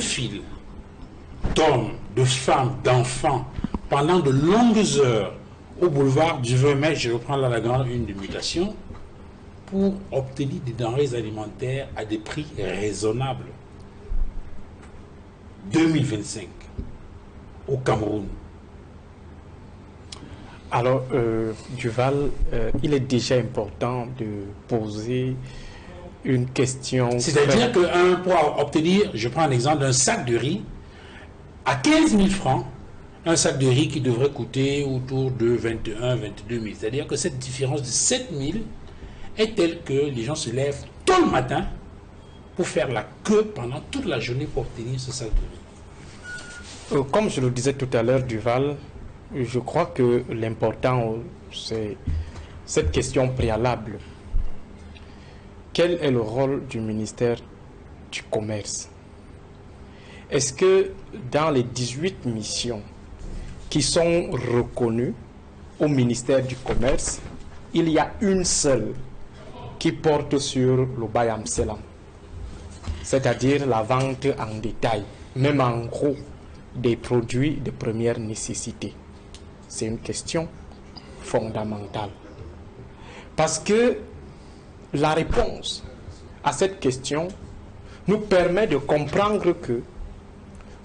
file d'hommes, de femmes, d'enfants pendant de longues heures au boulevard du 20 mai, je reprends là la grande une de Mutation, pour obtenir des denrées alimentaires à des prix raisonnables. 2025 au Cameroun. Alors, Duval, il est déjà important de poser une question. C'est-à-dire pour obtenir, je prends un exemple d'un sac de riz à 15 000 francs, un sac de riz qui devrait coûter autour de 21 22 000. C'est-à-dire que cette différence de 7 000 est telle que les gens se lèvent tôt le matin pour faire la queue pendant toute la journée pour obtenir ce sac de riz. Comme je le disais tout à l'heure, Duval, je crois que l'important, c'est cette question préalable. Quel est le rôle du ministère du Commerce? Est-ce que dans les 18 missions qui sont reconnues au ministère du Commerce, il y a une seule qui porte sur le Bayam Selam, c'est-à-dire la vente en détail, même en gros, des produits de première nécessité? C'est une question fondamentale. Parce que la réponse à cette question nous permet de comprendre que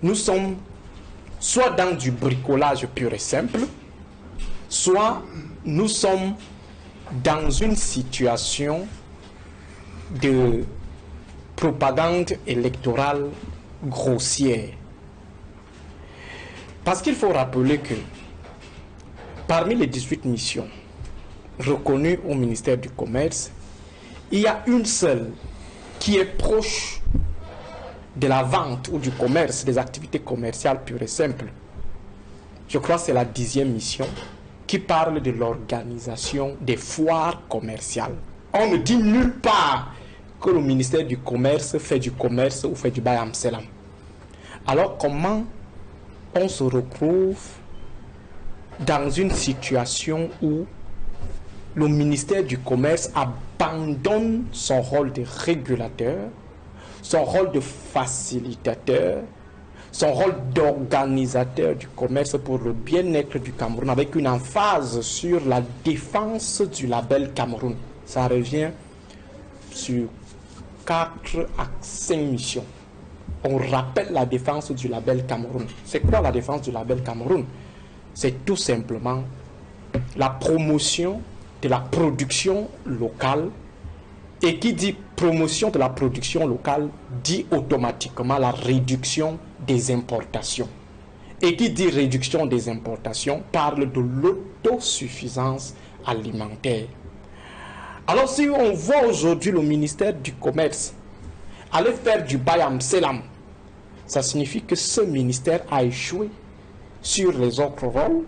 nous sommes soit dans du bricolage pur et simple, soit nous sommes dans une situation de propagande électorale grossière. Parce qu'il faut rappeler que parmi les 18 missions reconnues au ministère du Commerce, il y a une seule qui est proche de la vente ou du commerce, des activités commerciales pures et simples. Je crois que c'est la 10e mission qui parle de l'organisation des foires commerciales. On ne dit nulle part que le ministère du Commerce fait du commerce ou fait du Bayam Selam. Alors comment on se retrouve dans une situation où le ministère du Commerce abandonne son rôle de régulateur, son rôle de facilitateur, son rôle d'organisateur du commerce pour le bien-être du Cameroun, avec une emphase sur la défense du label Cameroun. Ça revient sur 4 à 5 missions. On rappelle la défense du label Cameroun. C'est quoi la défense du label Cameroun? C'est tout simplement la promotion de la production locale. Et qui dit promotion de la production locale dit automatiquement la réduction des importations. Et qui dit réduction des importations parle de l'autosuffisance alimentaire. Alors si on voit aujourd'hui le ministère du Commerce aller faire du Bayam Selam, ça signifie que ce ministère a échoué sur les autres rôles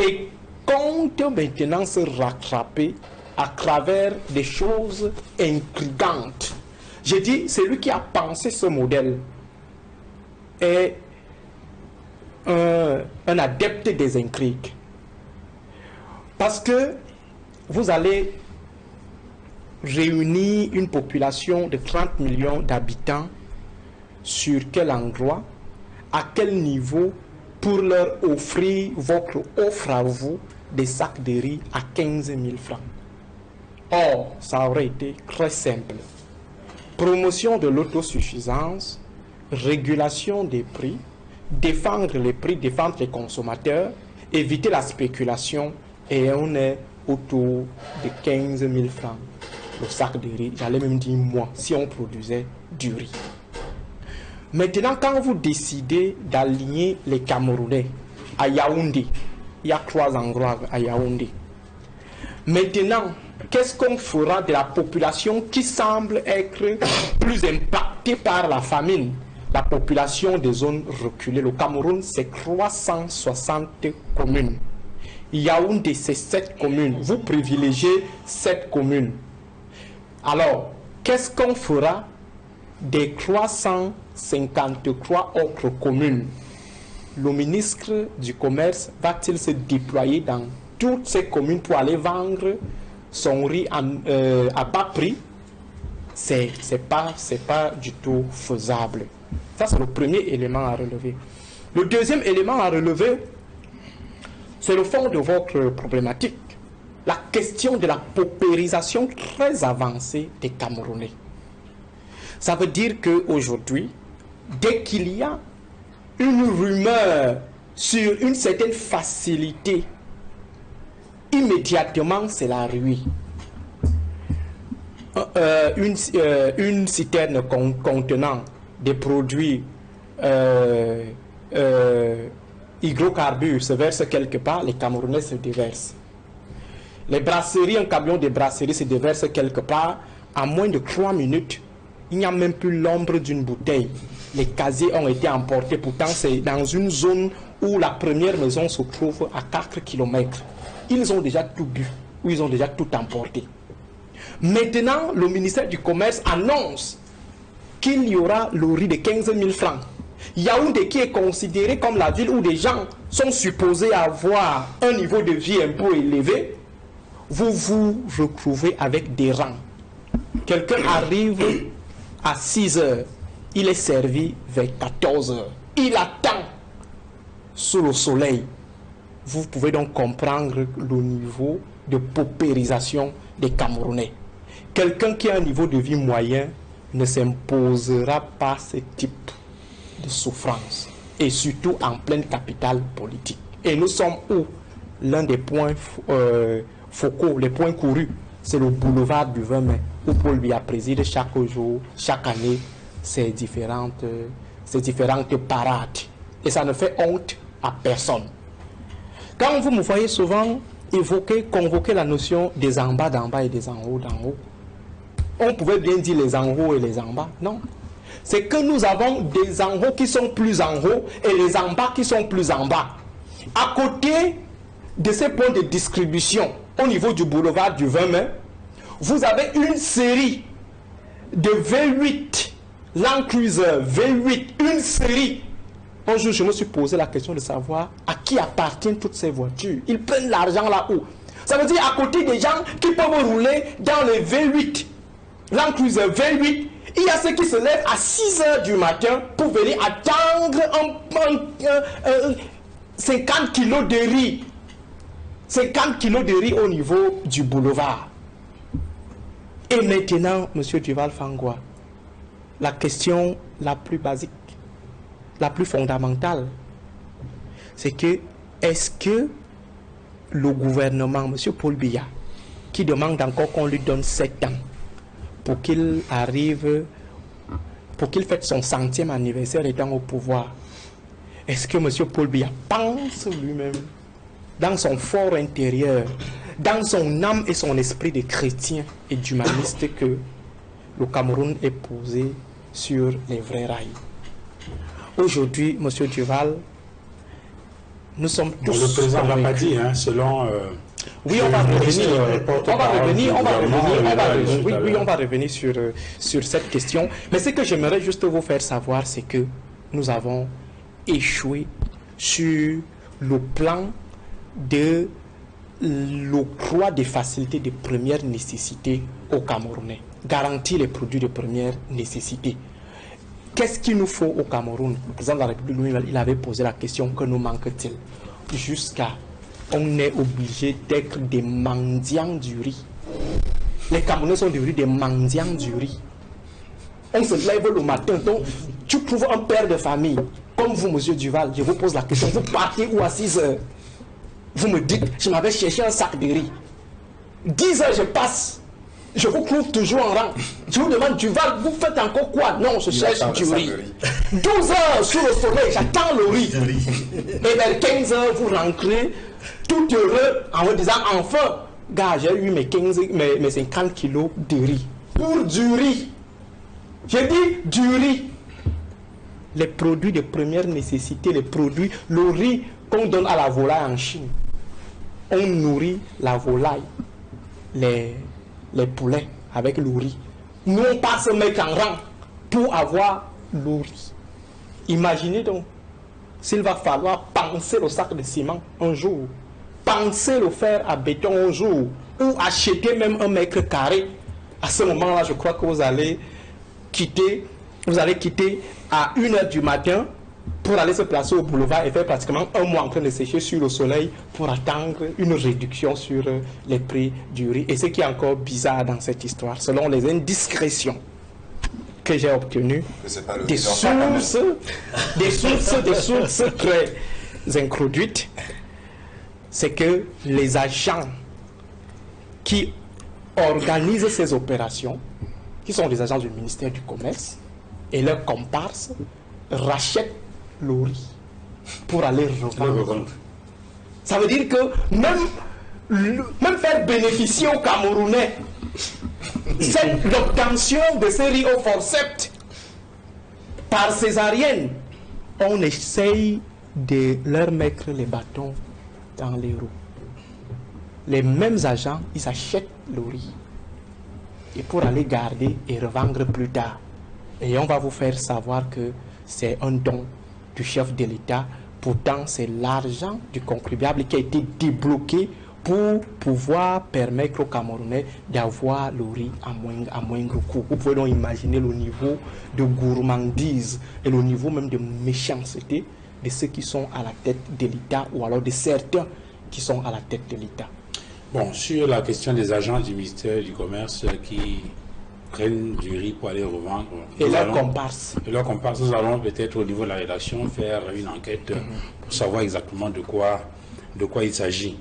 et compte maintenant se rattraper à travers des choses intrigantes. J'ai dit, c'est lui qui a pensé ce modèle est un adepte des intrigues. Parce que vous allez réunir une population de 30 millions d'habitants sur quel endroit, à quel niveau, pour leur offrir votre offre à vous des sacs de riz à 15 000 francs. Or, ça aurait été très simple. Promotion de l'autosuffisance, régulation des prix, défendre les prix, défendre les consommateurs, éviter la spéculation, et on est autour de 15 000 francs. Le sac de riz, j'allais même dire moi, si on produisait du riz. Maintenant, quand vous décidez d'aligner les Camerounais à Yaoundé, il y a 3 endroits à Yaoundé. Maintenant, qu'est-ce qu'on fera de la population qui semble être plus impactée par la famine? La population des zones reculées. Le Cameroun, c'est 360 communes. Yaoundé, c'est 7 communes. Vous privilégiez 7 communes. Alors, qu'est-ce qu'on fera des 353 autres communes? Le ministre du Commerce va-t-il se déployer dans toutes ces communes pour aller vendre son riz à bas prix? C'est pas du tout faisable. Ça, c'est le premier élément à relever. Le deuxième élément à relever, c'est le fond de votre problématique. La question de la paupérisation très avancée des Camerounais. Ça veut dire qu'aujourd'hui, dès qu'il y a une rumeur sur une certaine facilité, immédiatement, c'est la ruée. Une citerne contenant des produits hydrocarbures se verse quelque part, les Camerounais se déversent. Les brasseries, un camion de brasserie se déverse quelque part, en moins de 3 minutes, il n'y a même plus l'ombre d'une bouteille. Les casiers ont été emportés, pourtant c'est dans une zone où la première maison se trouve à 4 km. Ils ont déjà tout bu, ou ils ont déjà tout emporté. Maintenant, le ministère du Commerce annonce qu'il y aura le riz de 15 000 francs. Yaoundé, qui est considéré comme la ville où des gens sont supposés avoir un niveau de vie un peu élevé, vous vous retrouvez avec des rangs. Quelqu'un arrive à 6 heures, il est servi vers 14 heures. Il attend sous le soleil. Vous pouvez donc comprendre le niveau de paupérisation des Camerounais. Quelqu'un qui a un niveau de vie moyen ne s'imposera pas ce type de souffrance. Et surtout en pleine capitale politique. Et nous sommes où? L'un des points focaux, les points courus, c'est le boulevard du 20 mai, où Paul Biya préside chaque jour, chaque année, ces différentes parades. Et ça ne fait honte à personne. Quand vous me voyez souvent convoquer la notion des en bas d'en bas et des en haut d'en haut, on pouvait bien dire les en haut et les en bas. Non. C'est que nous avons des en haut qui sont plus en haut et les en bas qui sont plus en bas. À côté de ces points de distribution, au niveau du boulevard du 20 mai, vous avez une série de V8, Land Cruiser V8, une série. Un jour, je me suis posé la question de savoir à qui appartiennent toutes ces voitures. Ils prennent l'argent là-haut. Ça veut dire à côté des gens qui peuvent rouler dans les V8, Land Cruiser V8, il y a ceux qui se lèvent à 6 heures du matin pour venir attendre 50 kilos de riz. 50 kilos de riz au niveau du boulevard. Et maintenant, M. Duval Fangwa, la question la plus basique, la plus fondamentale, c'est que est-ce que le gouvernement, M. Paul Biya, qui demande encore qu'on lui donne 7 ans pour qu'il arrive, pour qu'il fête son 100e anniversaire étant au pouvoir, est-ce que M. Paul Biya pense lui-même, dans son fort intérieur, dans son âme et son esprit de chrétien et d'humaniste, que le Cameroun est posé sur les vrais rails? Aujourd'hui, M. Duval, nous sommes tous... Le président ne l'a pas dit, hein, selon... oui, on va revenir sur cette question. Mais ce que j'aimerais juste vous faire savoir, c'est que nous avons échoué sur le plan de l'octroi des facilités de première nécessité aux Camerounais. Garantir les produits de première nécessité. Qu'est-ce qu'il nous faut au Cameroun? Le président de la République, lui, il avait posé la question, que nous manque-t-il? Jusqu'à on est obligé d'être des mendiants du riz. Les Camerounais sont devenus des mendiants du riz. On se lève le matin, donc tu trouves un père de famille, comme vous, M. Duval, je vous pose la question, vous partez où à 6 heures? Vous me dites, je m'avais cherché un sac de riz. 10 heures, je passe. Je vous trouve toujours en rang. Je vous demande, Duval, vous faites encore quoi? Non, je cherche du riz. 12 heures sous le soleil, j'attends le riz. Et vers 15 heures, vous rentrez tout heureux en vous disant, enfin, gars, j'ai eu mes 50 kilos de riz. Pour du riz. J'ai dit du riz. Les produits de première nécessité, le riz qu'on donne à la volaille en Chine. On nourrit la volaille, les poulets avec le riz. Nous, on passe se mettre en rang pour avoir le riz. Imaginez donc, s'il va falloir penser le sac de ciment un jour, penser le fer à béton un jour, ou acheter même 1 mètre carré, à ce moment-là, je crois que vous allez quitter vous allez quitter à 1h du matin pour aller se placer au boulevard et faire pratiquement un mois en train de sécher sur le soleil pour attendre une réduction sur les prix du riz. Et ce qui est encore bizarre dans cette histoire, selon les indiscrétions que j'ai obtenues, des sources très introduites, c'est que les agents qui organisent ces opérations, qui sont des agents du ministère du Commerce, et leurs comparses rachètent le riz pour aller revendre. Ça veut dire que même faire bénéficier aux Camerounais l'obtention de ces riz au forceps par césarienne, on essaye de leur mettre les bâtons dans les roues. Les mêmes agents, ils achètent le riz et pour aller garder et revendre plus tard. Et on va vous faire savoir que c'est un don du chef de l'État. Pourtant, c'est l'argent du contribuable qui a été débloqué pour pouvoir permettre aux Camerounais d'avoir le riz à moindre coût. Vous pouvez donc imaginer le niveau de gourmandise et le niveau même de méchanceté de ceux qui sont à la tête de l'État ou alors de certains qui sont à la tête de l'État. Bon, sur la question des agents du ministère du Commerce qui prennent du riz pour aller revendre. Et leurs comparses. Nous allons peut-être au niveau de la rédaction faire une enquête pour savoir exactement de quoi il s'agit.